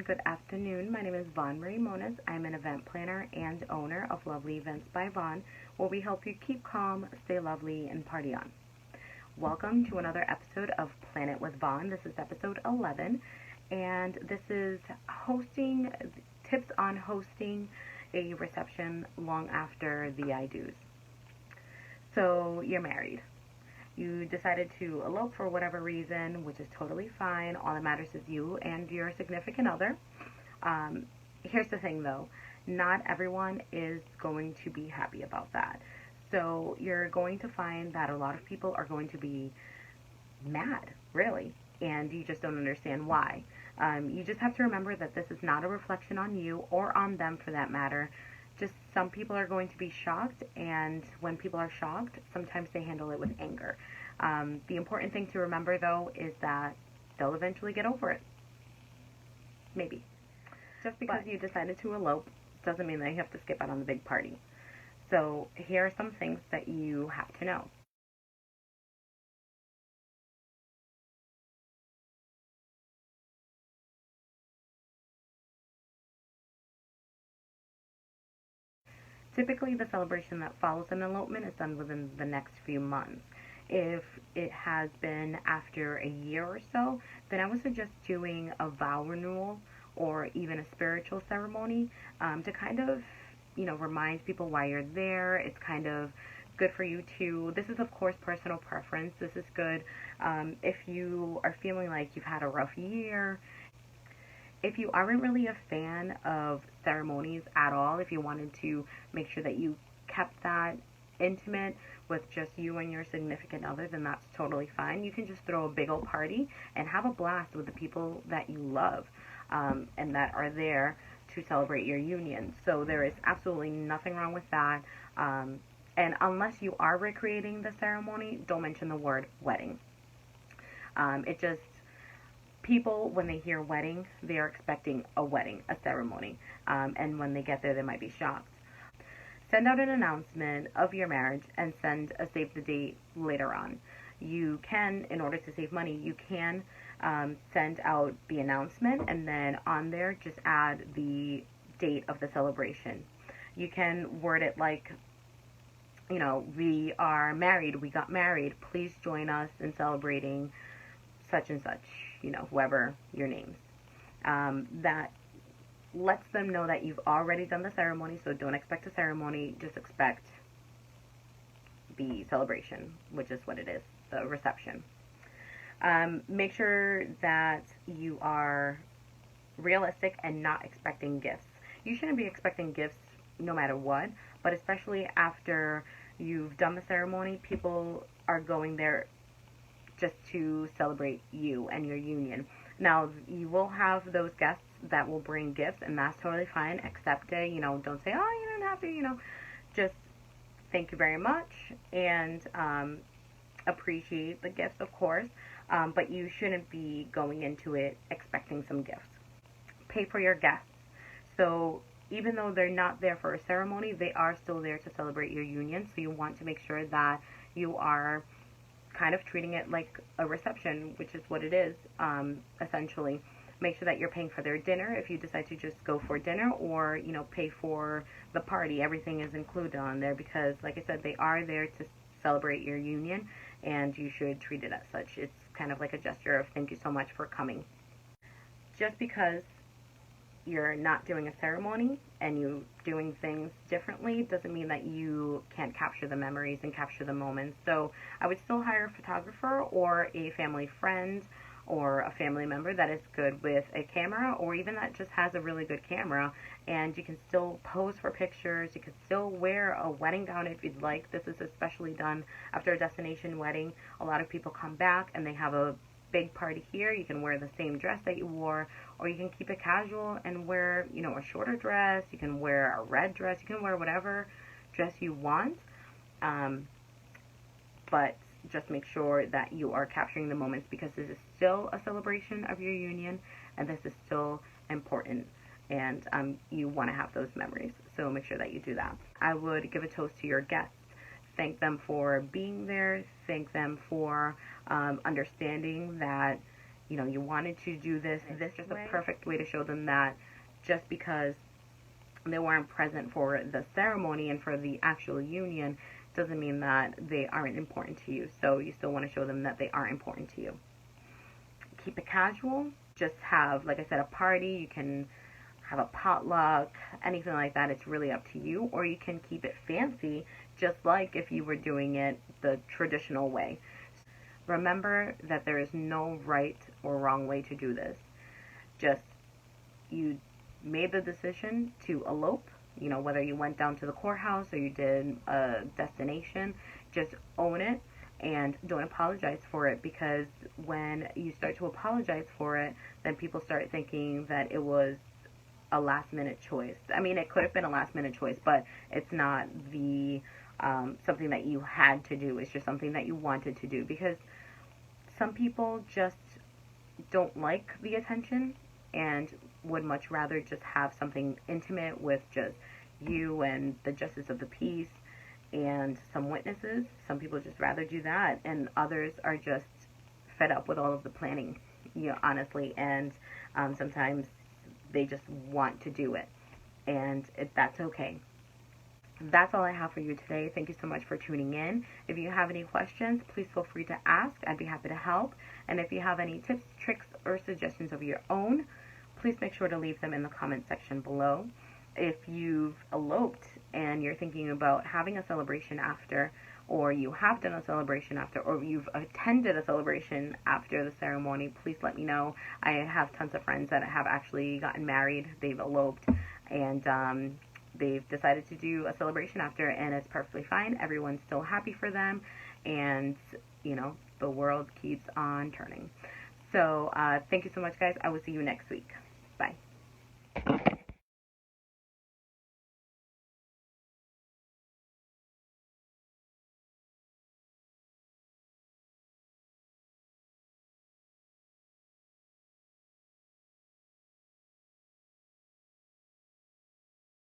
good afternoon. My name is Vaughn Marie Moniz. I'm an event planner and owner of Lovely Events by Vaughn, where we help you keep calm, stay lovely, and party on. Welcome to another episode of Planet with Vaughn. This is episode 11, and this is tips on hosting a reception long after the I do's. So you're married. You decided to elope for whatever reason, which is totally fine. All that matters is you and your significant other. Here's the thing though, not everyone is going to be happy about that. So you're going to find that a lot of people are going to be mad, really, and you just don't understand why. You just have to remember that this is not a reflection on you or on them for that matter. Just some people are going to be shocked, and when people are shocked, sometimes they handle it with anger. The important thing to remember, though, is that they'll eventually get over it. Maybe. Just because you decided to elope doesn't mean that you have to skip out on the big party. So here are some things that you have to know. Typically, the celebration that follows an elopement is done within the next few months. If it has been after a year or so, then I would suggest doing a vow renewal or even a spiritual ceremony to kind of, remind people why you're there. It's kind of good for you to, this is of course personal preference. This is good if you are feeling like you've had a rough year. If you aren't really a fan of ceremonies at all, if you wanted to make sure that you kept that intimate with just you and your significant other, then that's totally fine. You can just throw a big old party and have a blast with the people that you love and that are there to celebrate your union. So there is absolutely nothing wrong with that. And unless you are recreating the ceremony, don't mention the word wedding. People, when they hear wedding, they are expecting a wedding, a ceremony. And when they get there, they might be shocked. Send out an announcement of your marriage and send a save the date later on. You can, in order to save money, you can send out the announcement and then on there just add the date of the celebration. You can word it like, we are married, we got married, please join us in celebrating such and such, whoever your names. That lets them know that you've already done the ceremony, so don't expect a ceremony, just expect the celebration, which is what it is, the reception. Make sure that you are realistic and not expecting gifts. You shouldn't be expecting gifts no matter what, but especially after you've done the ceremony, people are going there just to celebrate you and your union. Now, you will have those guests that will bring gifts, and that's totally fine. Accept it. Don't say, oh, you don't have to, just thank you very much and appreciate the gifts, of course, but you shouldn't be going into it expecting some gifts. Pay for your guests. So even though they're not there for a ceremony, they are still there to celebrate your union, so you want to make sure that you are kind of treating it like a reception, which is what it is, essentially. Make sure that you're paying for their dinner if you decide to just go for dinner, or, pay for the party. Everything is included on there because, like I said, they are there to celebrate your union, and you should treat it as such. It's kind of like a gesture of thank you so much for coming. Just because you're not doing a ceremony and you doing things differently doesn't mean that you can't capture the memories and capture the moments. So I would still hire a photographer or a family friend or a family member that is good with a camera, or even that just has a really good camera, and you can still pose for pictures. You can still wear a wedding gown if you'd like. This is especially done after a destination wedding. A lot of people come back and they have a big party here. You can wear the same dress that you wore, or you can keep it casual and wear, a shorter dress. You can wear a red dress. You can wear whatever dress you want, but just make sure that you are capturing the moments, because this is still a celebration of your union, and this is still important, and you want to have those memories, so make sure that you do that. I would give a toast to your guests. Thank them for being there. Thank them for understanding that you know, you wanted to do this is just a perfect way to show them that just because they weren't present for the ceremony and for the actual union doesn't mean that they aren't important to you. So you still want to show them that they are important to you. Keep it casual. Just have, like I said, a party. You can have a potluck, anything like that. It's really up to you. Or you can keep it fancy, just like if you were doing it the traditional way. Remember that there is no right or wrong way to do this. Just, you made the decision to elope, you know, whether you went down to the courthouse or you did a destination, just own it and don't apologize for it, because when you start to apologize for it, then people start thinking that it was a last minute choice. I mean, it could have been a last minute choice, but it's not the something that you had to do. It's just something that you wanted to do, because some people just don't like the attention and would much rather just have something intimate with just you and the justice of the peace and some witnesses. Some people just rather do that, and others are just fed up with all of the planning, you know, honestly, and sometimes they just want to do it, and that's okay. That's all I have for you today. Thank you so much for tuning in. If you have any questions, please feel free to ask. I'd be happy to help. And if you have any tips, tricks, or suggestions of your own, please make sure to leave them in the comment section below. If you've eloped and you're thinking about having a celebration after, or you have done a celebration after, or you've attended a celebration after the ceremony, please let me know. I have tons of friends that have actually gotten married. They've eloped, and they've decided to do a celebration after, and it's perfectly fine. Everyone's still happy for them, and, you know, the world keeps on turning. So, thank you so much, guys. I will see you next week. Bye.